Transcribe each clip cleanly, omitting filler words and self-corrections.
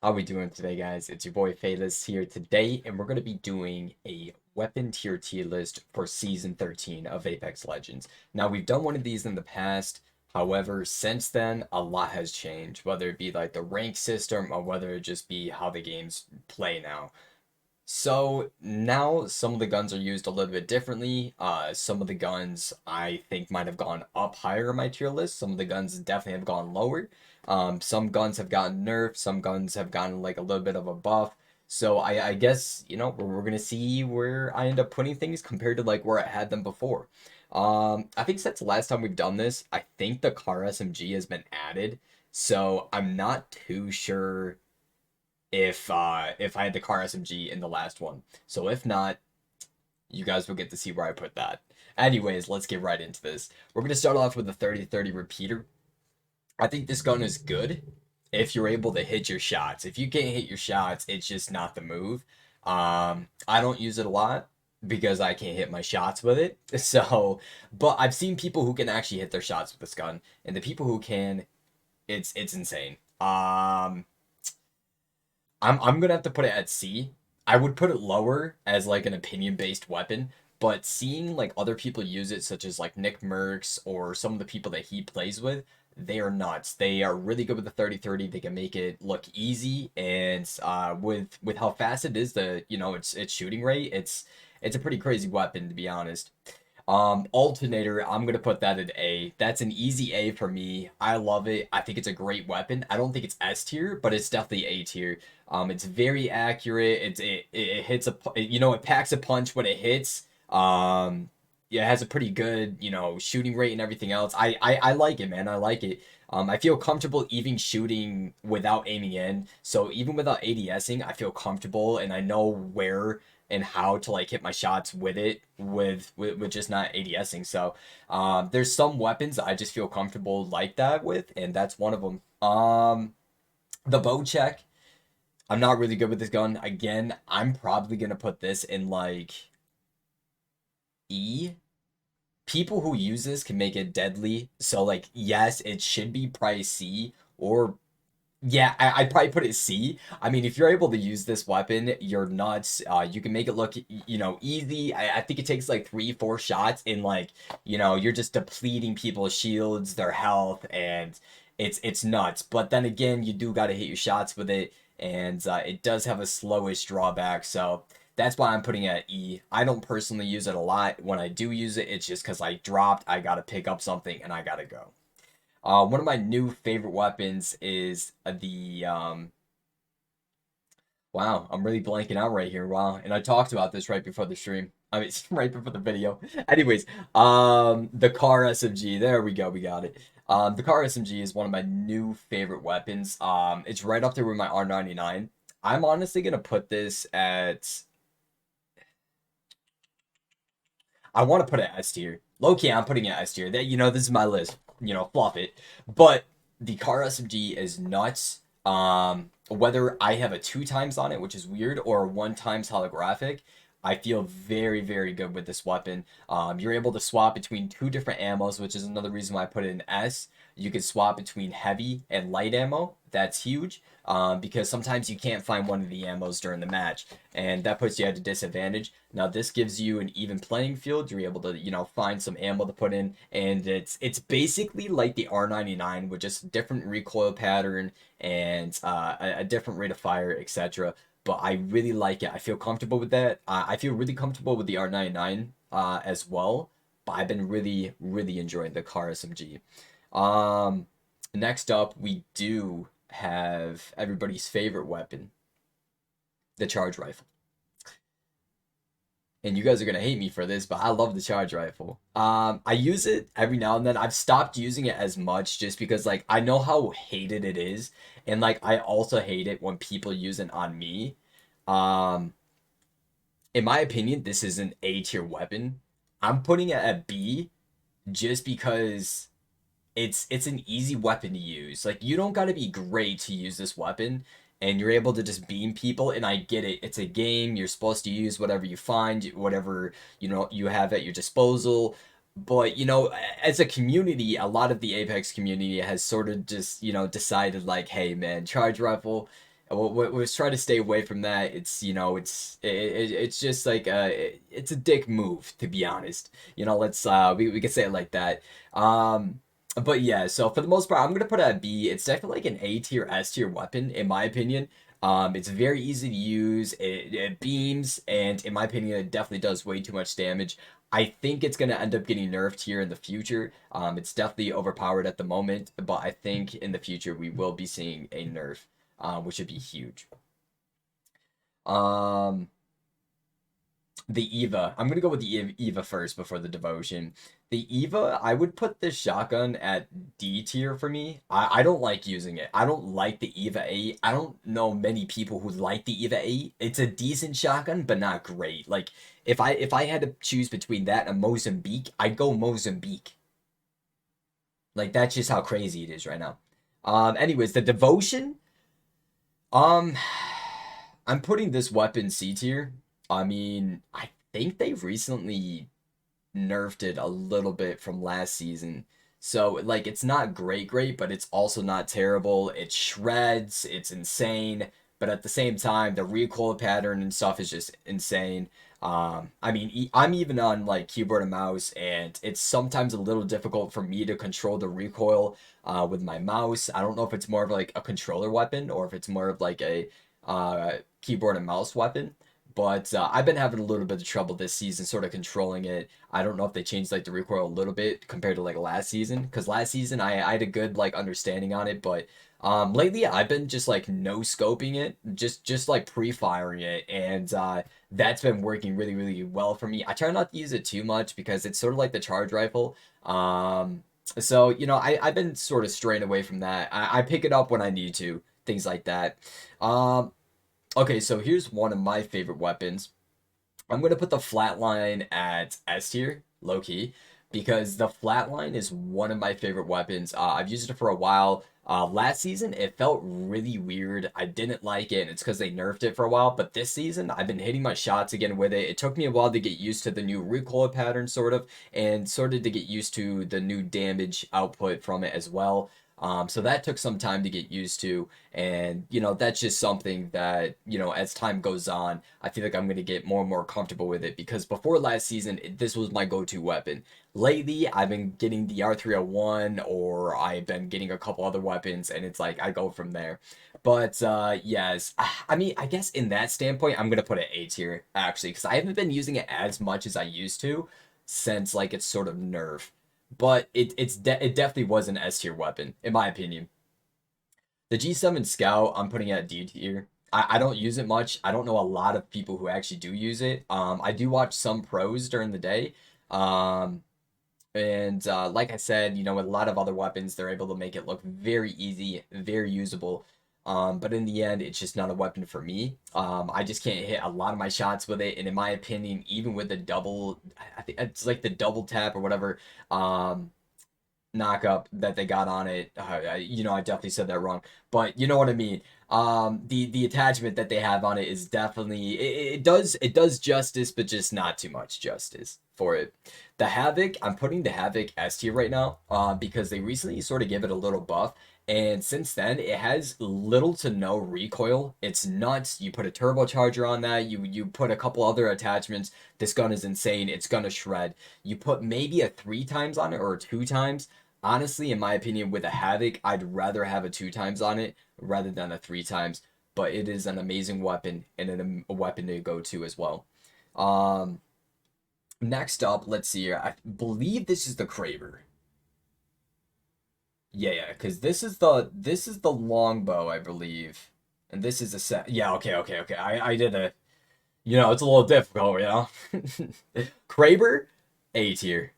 How we doing today, guys? It's your boy FadeLess here today, and we're going to be doing a weapon tier list for Season 13 of Apex Legends. Now, we've done one of these in the past. However, since then, a lot has changed, whether it be like the rank system or whether it just be how the games play now. So now some of the guns are used a little bit differently. Some of the guns I think might have gone up higher in my tier list. Some of the guns definitely have gone lower. Some guns have gotten nerfed. Some guns have gotten like a little bit of a buff. So I guess, we're gonna see where I end up putting things compared to like where I had them before. I think since the last time we've done this, I think the car SMG has been added. So I'm not too sure if I had the car SMG in the last one. So if not, you guys will get to see where I put that. Anyways, let's get right into this. We're gonna start off with the 30-30 repeater. I think this gun is good if you're able to hit your shots. If you can't hit your shots, it's just not the move. I don't use it a lot because I can't hit my shots with it. So, but I've seen people who can actually hit their shots with this gun, and the people who can, it's insane. I'm gonna have to put it at C. I would put it lower as like an opinion based weapon, but seeing like other people use it, such as like Nick Merckx or some of the people that he plays with, they are nuts. They are really good with the 30-30. They can make it look easy, and with how fast it is, its shooting rate, it's a pretty crazy weapon to be honest. Alternator, I'm gonna put that at A. That's an easy A for me. I love it. I think it's a great weapon. I don't think it's S tier, but it's definitely A tier. It's very accurate. It hits it packs a punch when it hits. Yeah, it has a pretty good, shooting rate and everything else. I like it, man. I like it. I feel comfortable even shooting without aiming in. So even without ADSing, I feel comfortable and I know where and how to like hit my shots with it with just not ADSing. So there's some weapons I just feel comfortable like that with, and that's one of them. The bow check. I'm not really good with this gun. Again, I'm probably gonna put this in like E. People who use this can make it deadly. So like yes, it should be price C or yeah, I'd probably put it C. I mean, if you're able to use this weapon, you're nuts. You can make it look, easy. I think it takes like 3, 4 shots, and like, you're just depleting people's shields, their health, and it's nuts. But then again, you do got to hit your shots with it, and it does have a slowish drawback. So that's why I'm putting it at E. I don't personally use it a lot. When I do use it, it's just because I dropped, I gotta pick up something, and I gotta go. One of my new favorite weapons is wow, I'm really blanking out right here. Wow, and I talked about this right before the stream. I mean, right before the video. Anyways, the car SMG. There we go. We got it. The car SMG is one of my new favorite weapons. It's right up there with my R99. I'm honestly gonna put this at. I want to put it S tier. Low key, I'm putting it S tier. That this is my list. Fluff it. But the car SMG is nuts. Whether I have a 2 times on it, which is weird, or a 1 times holographic, I feel very, very good with this weapon. You're able to swap between 2 different ammos, which is another reason why I put it in S. You can swap between heavy and light ammo. That's huge because sometimes you can't find one of the ammos during the match, and that puts you at a disadvantage. Now this gives you an even playing field. You're able to find some ammo to put in, and it's basically like the R99 with just different recoil pattern and a different rate of fire, etc. But I really like it. I feel comfortable with that. I feel really comfortable with the R99 as well. But I've been really, really enjoying the car SMG. Um, Next up, we do have everybody's favorite weapon, the charge rifle. And you guys are gonna hate me for this, but I love the charge rifle. I use it every now and then. I've stopped using it as much just because like I know how hated it is, and like I also hate it when people use it on me. Um, in my opinion, this is an A tier weapon. I'm putting it at B just because it's an easy weapon to use. Like you don't got to be great to use this weapon, and you're able to just beam people. And I get it. It's a game. You're supposed to use whatever you find, whatever you have at your disposal. But as a community, a lot of the Apex community has sort of just decided like, hey man, charge rifle. we'll try to stay away from that. It's it's just like it's a dick move, to be honest. Let's we can say it like that. But yeah, so for the most part, I'm gonna put it at B. It's definitely like an A tier, S tier weapon in my opinion. It's very easy to use. It beams, and in my opinion, it definitely does way too much damage. I think it's gonna end up getting nerfed here in the future. It's definitely overpowered at the moment, but I think in the future we will be seeing a nerf, which would be huge. Um, the Eva. I'm gonna go with the Eva first before the Devotion. The Eva, I would put the shotgun at D tier for me. I don't like using it. I don't like the Eva 8. I don't know many people who like the Eva 8. It's a decent shotgun, but not great. Like if I had to choose between that and Mozambique, I'd go Mozambique. Like that's just how crazy it is right now. Anyways, the Devotion. Um, I'm putting this weapon C tier. I mean, I think they've recently nerfed it a little bit from last season. So like it's not great, but it's also not terrible. It shreds, it's insane, but at the same time the recoil pattern and stuff is just insane. I mean, I'm even on like keyboard and mouse, and it's sometimes a little difficult for me to control the recoil with my mouse. I don't know if it's more of like a controller weapon or if it's more of like a keyboard and mouse weapon. But I've been having a little bit of trouble this season, sort of controlling it. I don't know if they changed like the recoil a little bit compared to like last season, because last season I had a good like understanding on it, but lately I've been just like no scoping it, just like pre-firing it, and that's been working really well for me. I try not to use it too much because it's sort of like the charge rifle. So I've been sort of straying away from that. I pick it up when I need to, things like that. Um, Okay, so here's one of my favorite weapons. I'm gonna put the flatline at S tier, low key, because the flatline is one of my favorite weapons. I've used it for a while. Last season, it felt really weird. I didn't like it, and it's because they nerfed it for a while. But this season, I've been hitting my shots again with it. It took me a while to get used to the new recoil pattern, sort of, and sort of to get used to the new damage output from it as well. So that took some time to get used to, and that's just something that as time goes on, I feel like I'm gonna get more and more comfortable with it because before last season, this was my go-to weapon. Lately, I've been getting the R301, or I've been getting a couple other weapons, and it's like I go from there. But yes, I mean, I guess in that standpoint, I'm gonna put it A tier actually because I haven't been using it as much as I used to since like it's sort of nerf, but it definitely was an S tier weapon in my opinion. The G7 Scout, I'm putting at D tier. I don't use it much. I don't know a lot of people who actually do use it. I do watch some pros during the day. Um, and like I said, with a lot of other weapons, they're able to make it look very easy, very usable. But in the end, it's just not a weapon for me. I just can't hit a lot of my shots with it. And in my opinion, even with the double, I think it's like the double tap or whatever, knock up that they got on it. I definitely said that wrong, but you know what I mean. The attachment that they have on it is definitely it does justice, but just not too much justice for it. The Havoc, I'm putting the Havoc S tier right now, because they recently sort of give it a little buff. And since then, it has little to no recoil. It's nuts. You put a turbocharger on that. You put a couple other attachments. This gun is insane. It's gonna shred. You put maybe a 3 times on it or a 2 times. Honestly, in my opinion, with a Havoc, I'd rather have a 2 times on it rather than a 3 times. But it is an amazing weapon and a weapon to go to as well. Um, Next up, let's see here. I believe this is the Kraber. Yeah, because this is the Longbow, I believe, and this is a set. Yeah, okay. I did a. It's a little difficult. Kraber, A tier.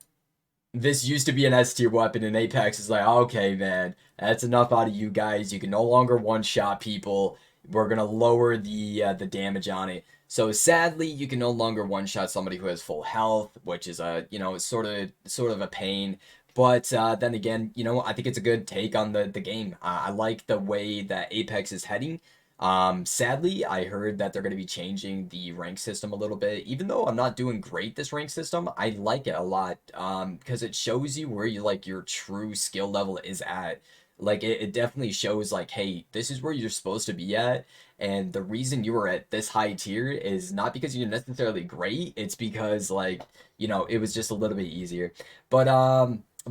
This used to be an S tier weapon, and Apex is like, okay, man, that's enough out of you guys. You can no longer one shot people. We're gonna lower the damage on it. So sadly, you can no longer one shot somebody who has full health, which is it's sort of a pain. But then again, I think it's a good take on the game. I like the way that Apex is heading. Sadly, I heard that they're going to be changing the rank system a little bit. Even though I'm not doing great this rank system, I like it a lot because it shows you where your true skill level is at. Like it definitely shows like, hey, this is where you're supposed to be at. And the reason you were at this high tier is not because you're necessarily great. It's because like, it was just a little bit easier. But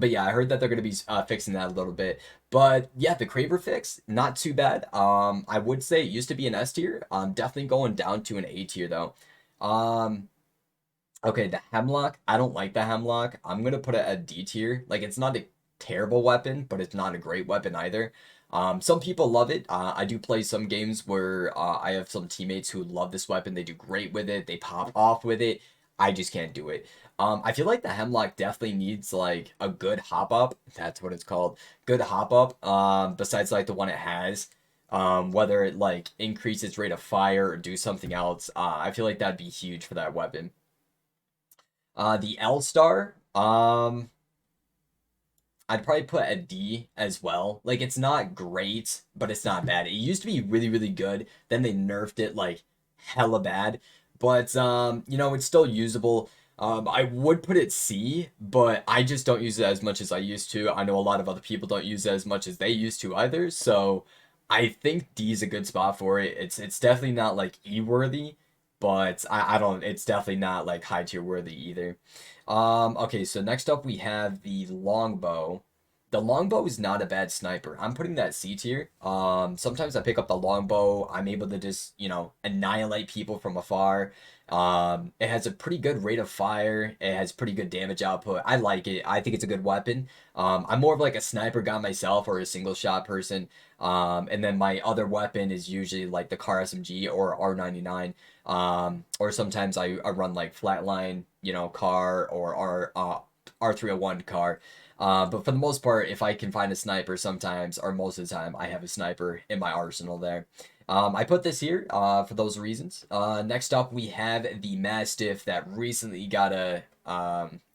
yeah, I heard that they're gonna be fixing that a little bit. But yeah, the Kraber fix, not too bad. I would say it used to be an S tier. Definitely going down to an A tier though. Um, Okay, the Hemlock. I don't like the Hemlock. I'm gonna put it at D tier. Like it's not a terrible weapon, but it's not a great weapon either. Some people love it. I do play some games where I have some teammates who love this weapon. They do great with it. They pop off with it. I just can't do it. I feel like the Hemlock definitely needs like a good hop up. That's what it's called. Good hop up. Besides like the one it has. Whether it like increase its rate of fire or do something else. I feel like that'd be huge for that weapon. The L star, I'd probably put a D as well. Like it's not great, but it's not bad. It used to be really, really good. Then they nerfed it like hella bad. But it's still usable. I would put it C, but I just don't use it as much as I used to. I know a lot of other people don't use it as much as they used to either. So I think D is a good spot for it. It's definitely not like E worthy, but I don't. It's definitely not like high tier worthy either. Okay, so next up we have the Longbow. The Longbow is not a bad sniper. I'm putting that C tier. Sometimes I pick up the Longbow. I'm able to just, annihilate people from afar. It has a pretty good rate of fire. It has pretty good damage output. I like it. I think it's a good weapon. I'm more of like a sniper guy myself or a single shot person. And then my other weapon is usually like the Car SMG or R99. Or sometimes I run like flatline, car or R301 car. But for the most part, if I can find a sniper sometimes, or most of the time, I have a sniper in my arsenal there. I put this here for those reasons. Next up, we have the Mastiff that recently got a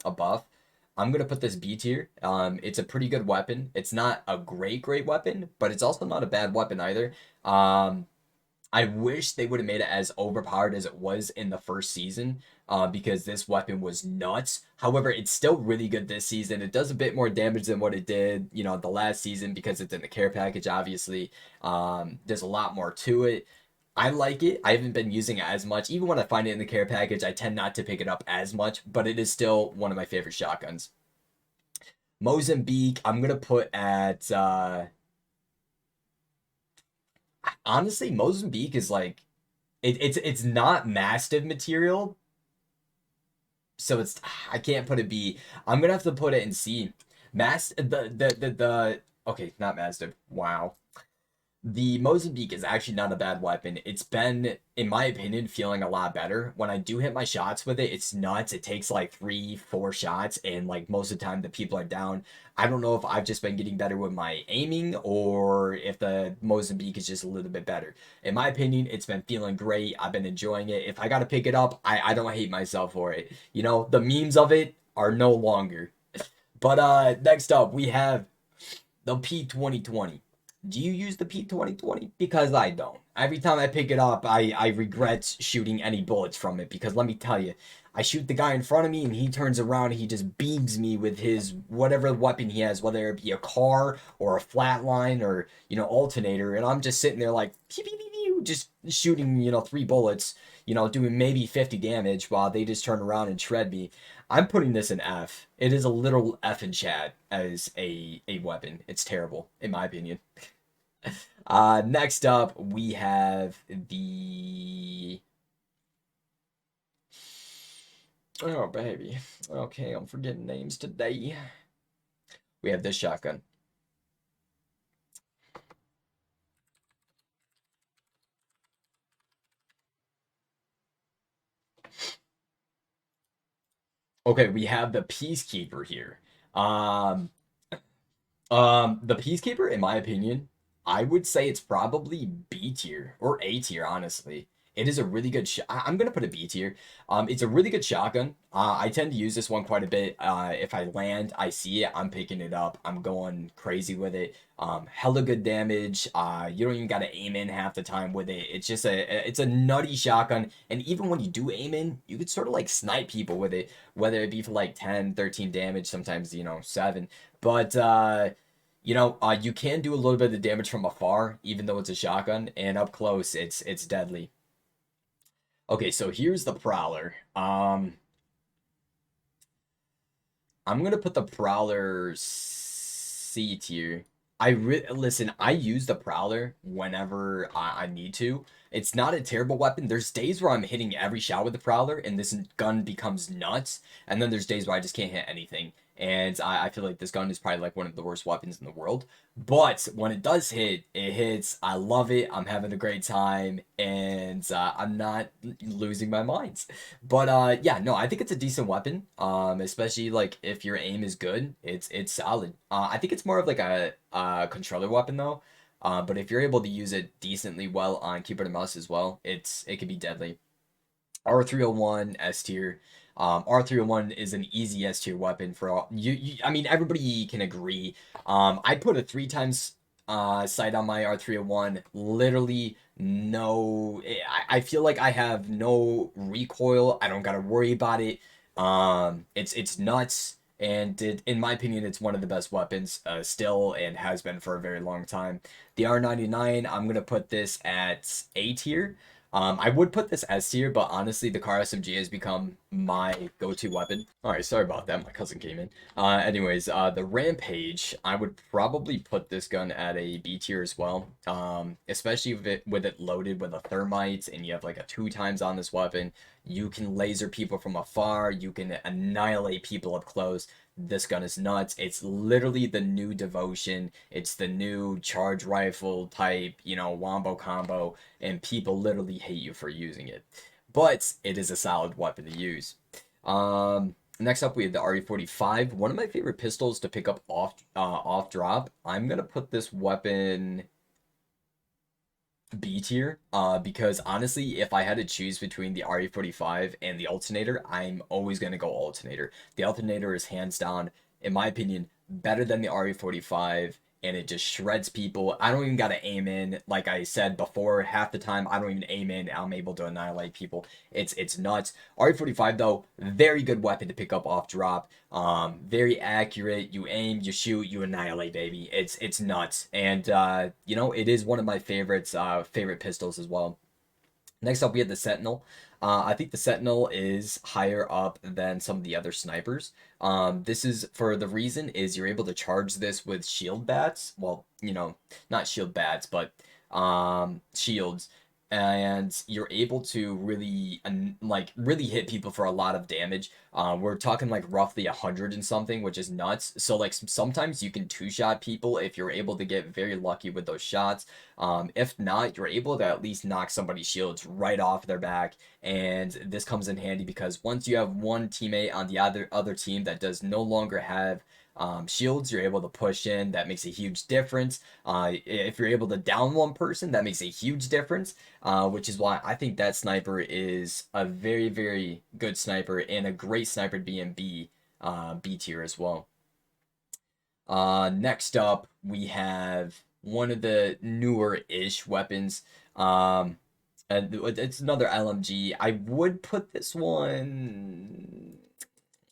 buff. I'm gonna put this B tier. It's a pretty good weapon. It's not a great weapon, but it's also not a bad weapon either. I wish they would have made it as overpowered as it was in the first season, because this weapon was nuts. However, it's still really good this season. It does a bit more damage than what it did, the last season because it's in the care package, obviously. There's a lot more to it. I like it. I haven't been using it as much. Even when I find it in the care package, I tend not to pick it up as much, but it is still one of my favorite shotguns. Mozambique, I'm going to put at honestly, Mozambique is like it's not Mastiff material, so it's I can't put a B. I'm gonna have to put it in C. The okay, not Mastiff. Wow. The Mozambique is actually not a bad weapon. It's been, in my opinion, feeling a lot better. When I do hit my shots with it, it's nuts. It takes like 3, 4 shots, and like most of the time the people are down. I don't know if I've just been getting better with my aiming or if the Mozambique is just a little bit better. In my opinion, it's been feeling great. I've been enjoying it. If I gotta pick it up, I don't hate myself for it. The memes of it are no longer. But next up we have the P2020. Do you use the P2020? Because I don't. Every time I pick it up, I regret shooting any bullets from it. Because let me tell you, I shoot the guy in front of me and he turns around and he just beams me with his whatever weapon he has, whether it be a car or a flatline or, alternator. And I'm just sitting there like, pew, pew, pew, pew, just shooting, 3 bullets, doing maybe 50 damage while they just turn around and shred me. I'm putting this in F. It is a literal F in chat as a weapon. It's terrible, in my opinion. Next up, we have the... Oh, baby. Okay, I'm forgetting names today. We have this shotgun. Okay, we have the Peacekeeper here. The Peacekeeper, in my opinion, I would say it's probably B tier or A tier, honestly. It is a really good I'm gonna put a B tier. It's a really good shotgun. I tend to use this one quite a bit. If I land, I see it, I'm picking it up. I'm going crazy with it. Hella good damage. You don't even gotta aim in half the time with it. It's just it's a nutty shotgun. And even when you do aim in, you could sort of like snipe people with it, whether it be for like 10, 13 damage, sometimes 7. But You know, you can do a little bit of damage from afar, even though it's a shotgun, and up close, it's deadly. Okay, so here's the Prowler. I'm gonna put the Prowler C tier. Listen. I use the Prowler whenever I need to. It's not a terrible weapon. There's days where I'm hitting every shot with the Prowler, and this gun becomes nuts. And then there's days where I just can't hit anything. And I feel like this gun is probably like one of the worst weapons in the world. But when it does hit, it hits. I love it. I'm having a great time, and I'm not losing my mind. But yeah, no, I think it's a decent weapon. Especially like if your aim is good, it's solid. I think it's more of like a controller weapon though. But if you're able to use it decently well on keyboard and mouse as well, it could be deadly. R301 S tier. R301 is an easy S tier weapon for all I mean, everybody can agree. I put a 3 times sight on my R301. Literally no. I feel like I have no recoil. I don't gotta worry about it. It's nuts. And in my opinion, it's one of the best weapons still and has been for a very long time. The R99, I'm gonna put this at A tier. I would put this S tier, but honestly, the car SMG has become my go-to weapon. All right, sorry about that. My cousin came in. Anyways, the Rampage, I would probably put this gun at a B tier as well. Especially with it loaded with a thermite, and you have like a 2 times on this weapon. You can laser people from afar. You can annihilate people up close. This gun is nuts. It's literally the new devotion. It's the new charge rifle type, wombo combo, and people literally hate you for using it. But it is a solid weapon to use. Next up, we have the RE45, one of my favorite pistols to pick up off drop. I'm gonna put this weapon B tier, because honestly, if I had to choose between the RE45 and the Alternator, I'm always gonna go Alternator. The Alternator is hands down, in my opinion, better than the RE45, and it just shreds people. I don't even gotta aim in. Like I said before, half the time I don't even aim in. I'm able to annihilate people. It's nuts. RE45 though, very good weapon to pick up off drop. Very accurate. You aim, you shoot, you annihilate, baby. It's nuts, and it is one of my favorites. Favorite pistols as well. Next up, we have the Sentinel. I think the Sentinel is higher up than some of the other snipers. This is for the reason is you're able to charge this with shield bats. Well, not shield bats, but shields. And you're able to really really hit people for a lot of damage. We're talking like roughly 100 and something, which is nuts. So like sometimes you can 2-shot people if you're able to get very lucky with those shots. If not, you're able to at least knock somebody's shields right off their back, and this comes in handy because once you have one teammate on the other team that does no longer have shields, you're able to push in. That makes a huge difference. If you're able to down one person, that makes a huge difference, which is why I think that sniper is a very, very good sniper and a great sniper to be in B tier as well. Next up, we have one of the newer-ish weapons. And it's another LMG. I would put this one.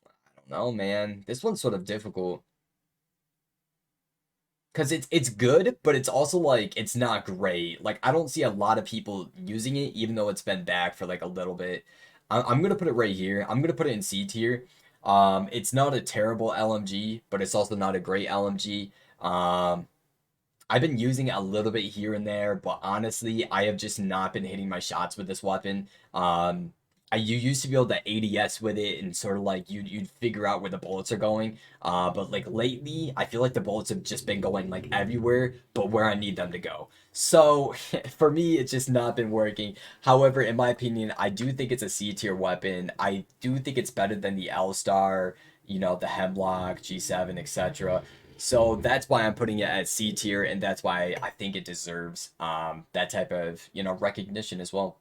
I don't know, man. This one's sort of difficult because it's good, but it's also like it's not great. Like I don't see a lot of people using it, even though it's been back for like a little bit. I'm gonna put it right here. I'm gonna put it in C tier. It's not a terrible LMG, but it's also not a great LMG. I've been using it a little bit here and there, but honestly, I have just not been hitting my shots with this weapon. You used to be able to ADS with it and sort of like you'd figure out where the bullets are going. But like lately, I feel like the bullets have just been going like everywhere, but where I need them to go. So for me, it's just not been working. However, in my opinion, I do think it's a C tier weapon. I do think it's better than the L Star, the Hemlock, G7, etc. So that's why I'm putting it at C tier, and that's why I think it deserves that type of recognition as well.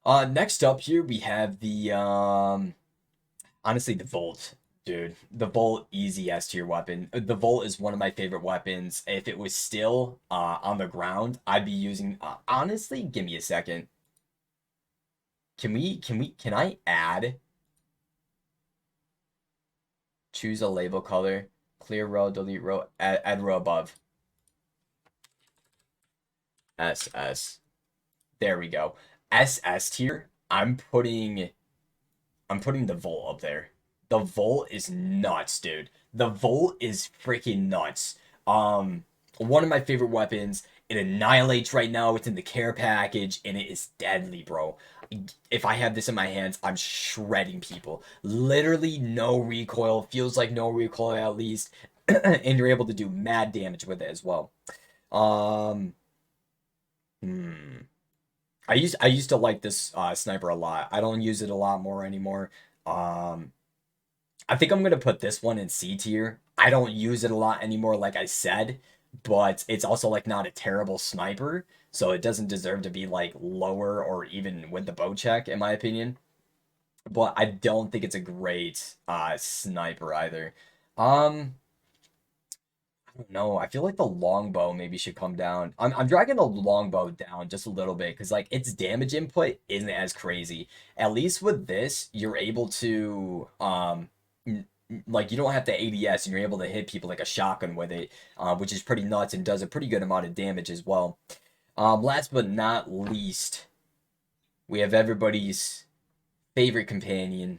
Next up here we have the honestly the Volt, dude. The Volt easy S tier weapon. The Volt is one of my favorite weapons. If it was still on the ground, I'd be using. Honestly, give me a second. Can I add? Choose a label color. clear row, delete row, add row above. SS. There we go. SS tier. I'm putting the Volt up there. The Volt is nuts, dude. The Volt is freaking nuts. One of my favorite weapons. It annihilates right now. It's in the care package, and it is deadly, bro. If I have this in my hands, I'm shredding people. Literally no recoil. Feels like no recoil at least. And you're able to do mad damage with it as well. Um, hmm. I used to like this sniper a lot. I don't use it a lot more anymore. Um, I think I'm gonna put this one in C tier. I don't use it a lot anymore, like I said, but it's also like not a terrible sniper, so it doesn't deserve to be like lower or even with the bow check, in my opinion. But I don't think it's a great sniper either. Um, I don't know. I feel like the longbow maybe should come down. I'm dragging the longbow down just a little bit because like its damage input isn't as crazy. At least with this, you're able to like you don't have to ADS and you're able to hit people like a shotgun with it, which is pretty nuts and does a pretty good amount of damage as well. Last but not least, we have everybody's favorite companion,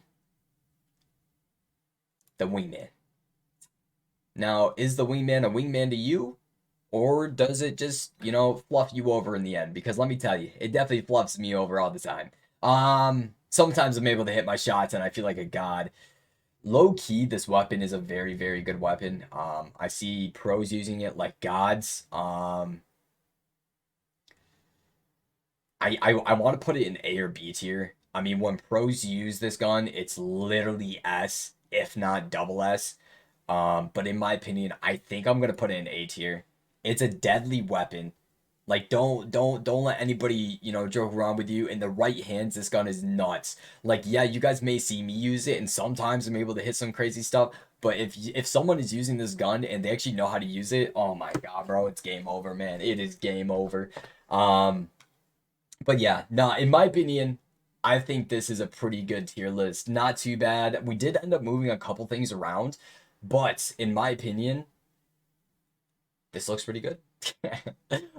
the Wingman. Now, is the Wingman a Wingman to you? Or does it just, fluff you over in the end? Because let me tell you, it definitely fluffs me over all the time. Sometimes I'm able to hit my shots and I feel like a god. Low key, this weapon is a very, very good weapon. I see pros using it like gods. I want to put it in A or B tier. I mean, when pros use this gun, it's literally S, if not double S. But in my opinion, I think I'm gonna put it in A tier. It's a deadly weapon. Like don't let anybody, joke around with you. In the right hands, this gun is nuts. Like, yeah, you guys may see me use it, and sometimes I'm able to hit some crazy stuff. But if someone is using this gun and they actually know how to use it, oh my god, bro, it's game over, man. It is game over. Um, but yeah, nah, in my opinion, I think this is a pretty good tier list. Not too bad. We did end up moving a couple things around, but in my opinion, this looks pretty good.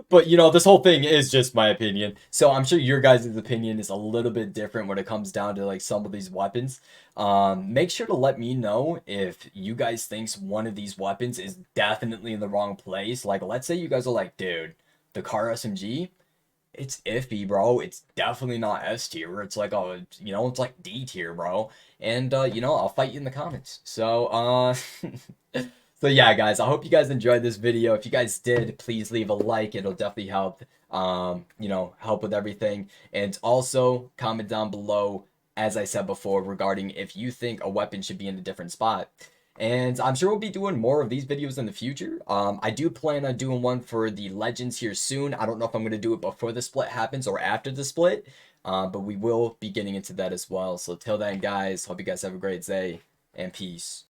But this whole thing is just my opinion. So I'm sure your guys' opinion is a little bit different when it comes down to like some of these weapons. Make sure to let me know if you guys thinks one of these weapons is definitely in the wrong place. Like, let's say you guys are like, dude, the car SMG, it's iffy, bro. It's definitely not S tier. It's like it's like D tier, bro. And I'll fight you in the comments. So so yeah, guys, I hope you guys enjoyed this video. If you guys did, please leave a like. It'll definitely help help with everything. And also comment down below, as I said before, regarding if you think a weapon should be in a different spot. And I'm sure we'll be doing more of these videos in the future. I do plan on doing one for the Legends here soon. I don't know if I'm going to do it before the split happens or after the split. But we will be getting into that as well. So till then, guys, hope you guys have a great day and peace.